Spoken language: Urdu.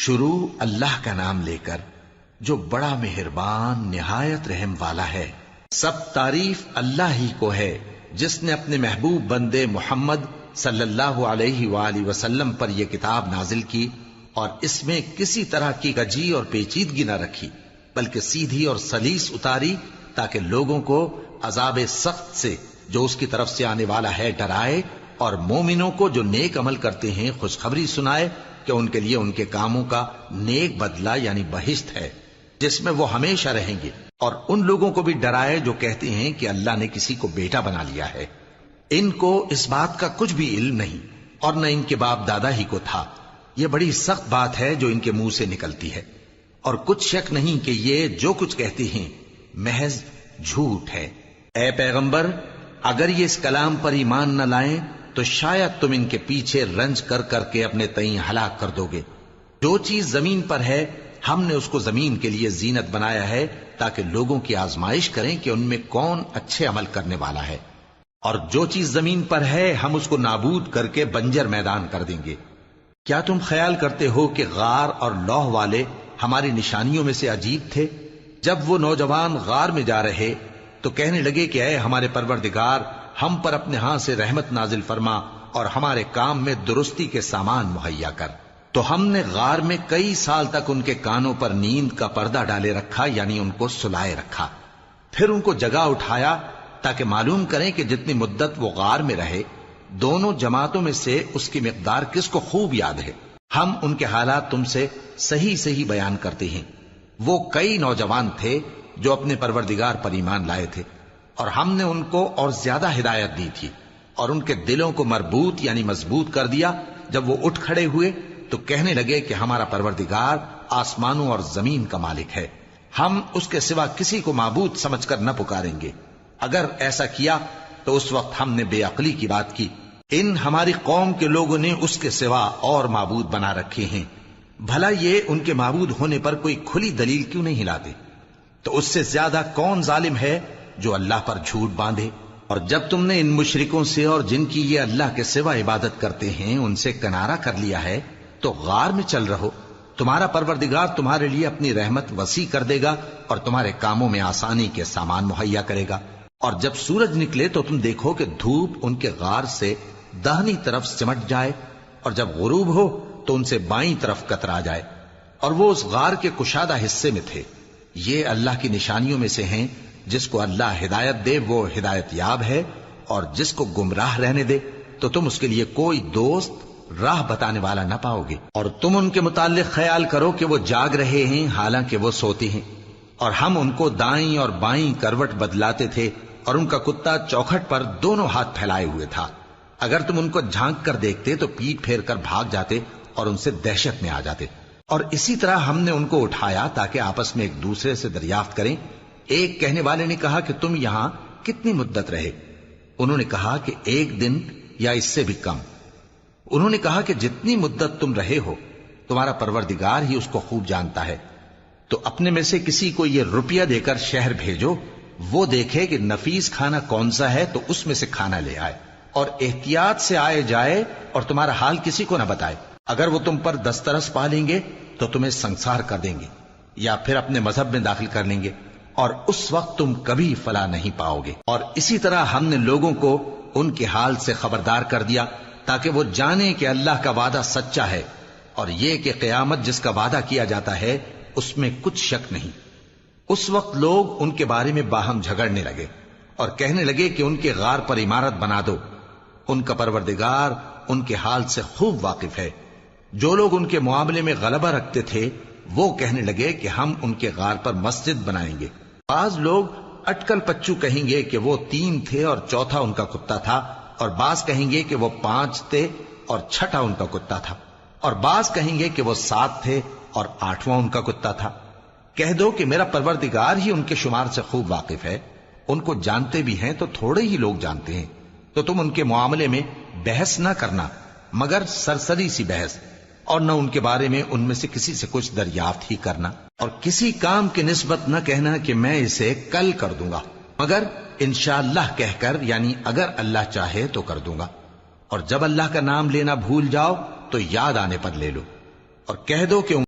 شروع اللہ کا نام لے کر جو بڑا مہربان نہایت رحم والا ہے۔ سب تعریف اللہ ہی کو ہے جس نے اپنے محبوب بندے محمد صلی اللہ علیہ وآلہ وسلم پر یہ کتاب نازل کی اور اس میں کسی طرح کی کجی اور پیچیدگی نہ رکھی، بلکہ سیدھی اور سلیس اتاری تاکہ لوگوں کو عذاب سخت سے جو اس کی طرف سے آنے والا ہے ڈرائے، اور مومنوں کو جو نیک عمل کرتے ہیں خوشخبری سنائے کہ ان کے لیے ان کے کاموں کا نیک بدلہ یعنی بہشت ہے جس میں وہ ہمیشہ رہیں گے، اور ان لوگوں کو بھی ڈرائے جو کہتے ہیں کہ اللہ نے کسی کو بیٹا بنا لیا ہے۔ ان کو اس بات کا کچھ بھی علم نہیں اور نہ ان کے باپ دادا ہی کو تھا۔ یہ بڑی سخت بات ہے جو ان کے منہ سے نکلتی ہے، اور کچھ شک نہیں کہ یہ جو کچھ کہتے ہیں محض جھوٹ ہے۔ اے پیغمبر، اگر یہ اس کلام پر ایمان نہ لائیں تو شاید تم ان کے پیچھے رنج کر کر کے اپنے تئیں ہلاک کر دو گے۔ جو چیز زمین پر ہے ہم نے اس کو زمین کے لیے زینت بنایا ہے تاکہ لوگوں کی آزمائش کریں کہ ان میں کون اچھے عمل کرنے والا ہے، اور جو چیز زمین پر ہے ہم اس کو نابود کر کے بنجر میدان کر دیں گے۔ کیا تم خیال کرتے ہو کہ غار اور لوح والے ہماری نشانیوں میں سے عجیب تھے؟ جب وہ نوجوان غار میں جا رہے تو کہنے لگے کہ اے ہمارے پروردگار، ہم پر اپنے ہاں سے رحمت نازل فرما اور ہمارے کام میں درستی کے سامان مہیا کر۔ تو ہم نے غار میں کئی سال تک ان کے کانوں پر نیند کا پردہ ڈالے رکھا، یعنی ان کو سلائے رکھا، پھر ان کو جگا اٹھایا تاکہ معلوم کریں کہ جتنی مدت وہ غار میں رہے دونوں جماعتوں میں سے اس کی مقدار کس کو خوب یاد ہے۔ ہم ان کے حالات تم سے صحیح صحیح بیان کرتے ہیں۔ وہ کئی نوجوان تھے جو اپنے پروردگار پر ایمان لائے تھے، اور ہم نے ان کو اور زیادہ ہدایت دی تھی، اور ان کے دلوں کو مربوط یعنی مضبوط کر دیا۔ جب وہ اٹھ کھڑے ہوئے تو کہنے لگے کہ ہمارا پروردگار آسمانوں اور زمین کا مالک ہے، ہم اس کے سوا کسی کو معبود سمجھ کر نہ پکاریں گے۔ اگر ایسا کیا تو اس وقت ہم نے بے عقلی کی بات کی۔ ان ہماری قوم کے لوگوں نے اس کے سوا اور معبود بنا رکھے ہیں، بھلا یہ ان کے معبود ہونے پر کوئی کھلی دلیل کیوں نہیں لاتے؟ تو اس سے زیادہ کون ظالم ہے جو اللہ پر جھوٹ باندھے؟ اور جب تم نے ان مشرکوں سے اور جن کی یہ اللہ کے سوا عبادت کرتے ہیں ان سے کنارہ کر لیا ہے تو غار میں چل رہو، تمہارا پروردگار تمہارے لیے اپنی رحمت وسیع کر دے گا اور تمہارے کاموں میں آسانی کے سامان مہیا کرے گا۔ اور جب سورج نکلے تو تم دیکھو کہ دھوپ ان کے غار سے داہنی طرف سمٹ جائے، اور جب غروب ہو تو ان سے بائیں طرف کترا جائے، اور وہ اس غار کے کشادہ حصے میں تھے۔ یہ اللہ کی نشانیوں میں سے ہیں، جس کو اللہ ہدایت دے وہ ہدایت یاب ہے، اور جس کو گمراہ رہنے دے تو تم اس کے لیے کوئی دوست راہ بتانے والا نہ پاؤ گے۔ اور تم ان کے متعلق خیال کرو کہ وہ جاگ رہے ہیں حالانکہ وہ سوتے ہیں، اور ہم ان کو دائیں اور بائیں کروٹ بدلاتے تھے، اور ان کا کتا چوکھٹ پر دونوں ہاتھ پھیلائے ہوئے تھا۔ اگر تم ان کو جھانک کر دیکھتے تو پیٹ پھیر کر بھاگ جاتے اور ان سے دہشت میں آ جاتے۔ اور اسی طرح ہم نے ان کو اٹھایا تاکہ آپس میں ایک دوسرے سے دریافت کریں۔ ایک کہنے والے نے کہا کہ تم یہاں کتنی مدت رہے؟ انہوں نے کہا کہ 1 دن یا اس سے بھی کم۔ انہوں نے کہا کہ جتنی مدت تم رہے ہو تمہارا پروردگار ہی اس کو خوب جانتا ہے، تو اپنے میں سے کسی کو یہ روپیہ دے کر شہر بھیجو، وہ دیکھے کہ نفیس کھانا کون سا ہے تو اس میں سے کھانا لے آئے، اور احتیاط سے آئے جائے اور تمہارا حال کسی کو نہ بتائے۔ اگر وہ تم پر دسترس پا لیں گے تو تمہیں سنسار کر دیں گے یا پھر اپنے مذہب میں داخل کر لیں گے، اور اس وقت تم کبھی فلاح نہیں پاؤ گے۔ اور اسی طرح ہم نے لوگوں کو ان کے حال سے خبردار کر دیا تاکہ وہ جانیں کہ اللہ کا وعدہ سچا ہے، اور یہ کہ قیامت جس کا وعدہ کیا جاتا ہے اس میں کچھ شک نہیں۔ اس وقت لوگ ان کے بارے میں باہم جھگڑنے لگے اور کہنے لگے کہ ان کے غار پر عمارت بنا دو۔ ان کا پروردگار ان کے حال سے خوب واقف ہے۔ جو لوگ ان کے معاملے میں غلبہ رکھتے تھے وہ کہنے لگے کہ ہم ان کے غار پر مسجد بنائیں گے۔ بعض لوگ اٹکل پچو کہیں گے کہ وہ 3 تھے اور چوتھا ان کا کتا تھا، اور بعض کہیں گے کہ وہ 5 تھے اور چھٹا ان کا کتا تھا، اور بعض کہیں گے کہ وہ 7 تھے اور 8واں ان کا کتا تھا۔ کہہ دو کہ میرا پروردگار ہی ان کے شمار سے خوب واقف ہے، ان کو جانتے بھی ہیں تو تھوڑے ہی لوگ جانتے ہیں۔ تو تم ان کے معاملے میں بحث نہ کرنا مگر سرسری سی بحث، اور نہ ان کے بارے میں ان میں سے کسی سے کچھ دریافت ہی کرنا، اور کسی کام کی نسبت نہ کہنا کہ میں اسے کل کر دوں گا، مگر انشاءاللہ کہہ کر یعنی اگر اللہ چاہے تو کر دوں گا۔ اور جب اللہ کا نام لینا بھول جاؤ تو یاد آنے پر لے لو، اور کہہ دو کہ